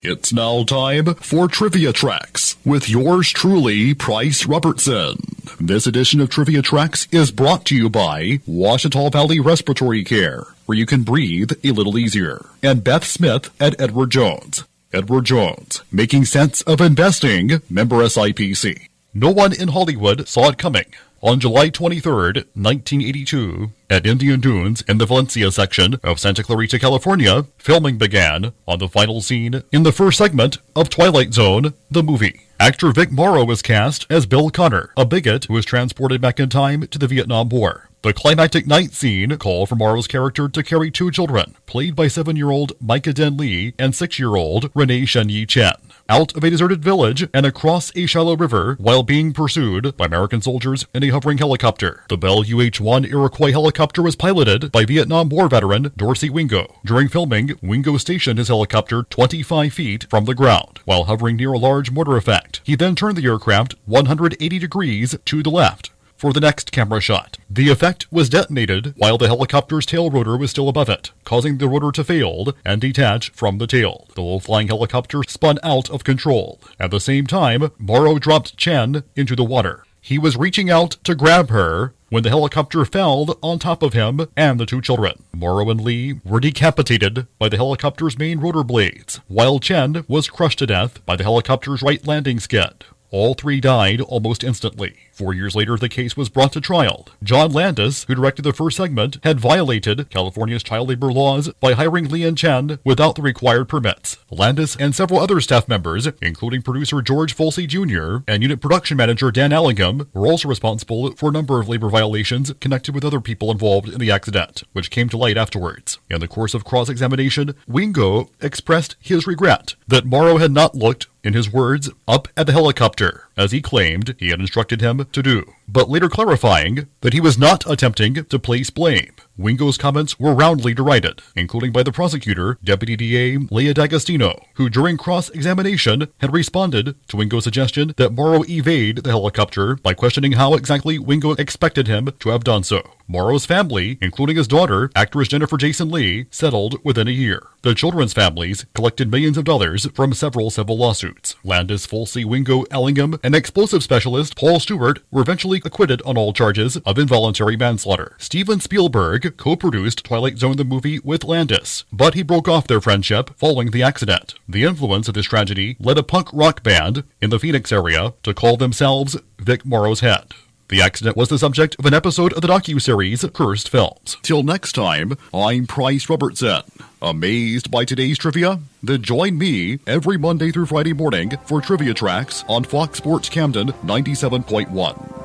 It's now time for Trivia Tracks with yours truly, Price Robertson. This edition of Trivia Tracks is brought to you by Washita Valley Respiratory Care, where you can breathe a little easier, and Beth Smith at Edward Jones. Edward Jones, making sense of investing, member SIPC. No one in Hollywood saw it coming. On July 23, 1982, at Indian Dunes in the Valencia section of Santa Clarita, California, filming began on the final scene in the first segment of Twilight Zone, the movie. Actor Vic Morrow was cast as Bill Connor, a bigot who was transported back in time to the Vietnam War. The climactic night scene called for Morrow's character to carry two children, played by 7-year-old Micah Den Lee and 6-year-old Renee Shen-Yi Chen, out of a deserted village and across a shallow river while being pursued by American soldiers in a hovering helicopter. The Bell UH-1 Iroquois helicopter was piloted by Vietnam War veteran Dorsey Wingo. During filming, Wingo stationed his helicopter 25 feet from the ground while hovering near a large mortar effect. He then turned the aircraft 180 degrees to the left for the next camera shot. The effect was detonated while the helicopter's tail rotor was still above it, causing the rotor to fail and detach from the tail. The low-flying helicopter spun out of control. At the same time, Morrow dropped Chen into the water. He was reaching out to grab her when the helicopter fell on top of him and the two children. Morrow and Lee were decapitated by the helicopter's main rotor blades, while Chen was crushed to death by the helicopter's right landing skid. All three died almost instantly. 4 years later, the case was brought to trial. John Landis, who directed the first segment, had violated California's child labor laws by hiring Lee and Chen without the required permits. Landis and several other staff members, including producer George Folsey Jr. and unit production manager Dan Allingham, were also responsible for a number of labor violations connected with other people involved in the accident, which came to light afterwards. In the course of cross-examination, Wingo expressed his regret that Morrow had not looked, in his words, up at the helicopter, as he claimed he had instructed him to do, but later clarifying that he was not attempting to place blame. Wingo's comments were roundly derided, including by the prosecutor, Deputy DA Leah D'Agostino, who during cross-examination had responded to Wingo's suggestion that Morrow evade the helicopter by questioning how exactly Wingo expected him to have done so. Morrow's family, including his daughter, actress Jennifer Jason Leigh, settled within a year. The children's families collected millions of dollars from several civil lawsuits. Landis, Folsey, Wingo, Allingham, and explosive specialist Paul Stewart were eventually acquitted on all charges of involuntary manslaughter. Steven Spielberg co-produced Twilight Zone the movie with Landis, but he broke off their friendship following the accident. The influence of this tragedy led a punk rock band in the Phoenix area to call themselves Vic Morrow's Head. The accident was the subject of an episode of the docuseries Cursed Films. Till next time, I'm Price Robertson. Amazed by today's trivia? Then join me every Monday through Friday morning for Trivia Tracks on Fox Sports Camden 97.1.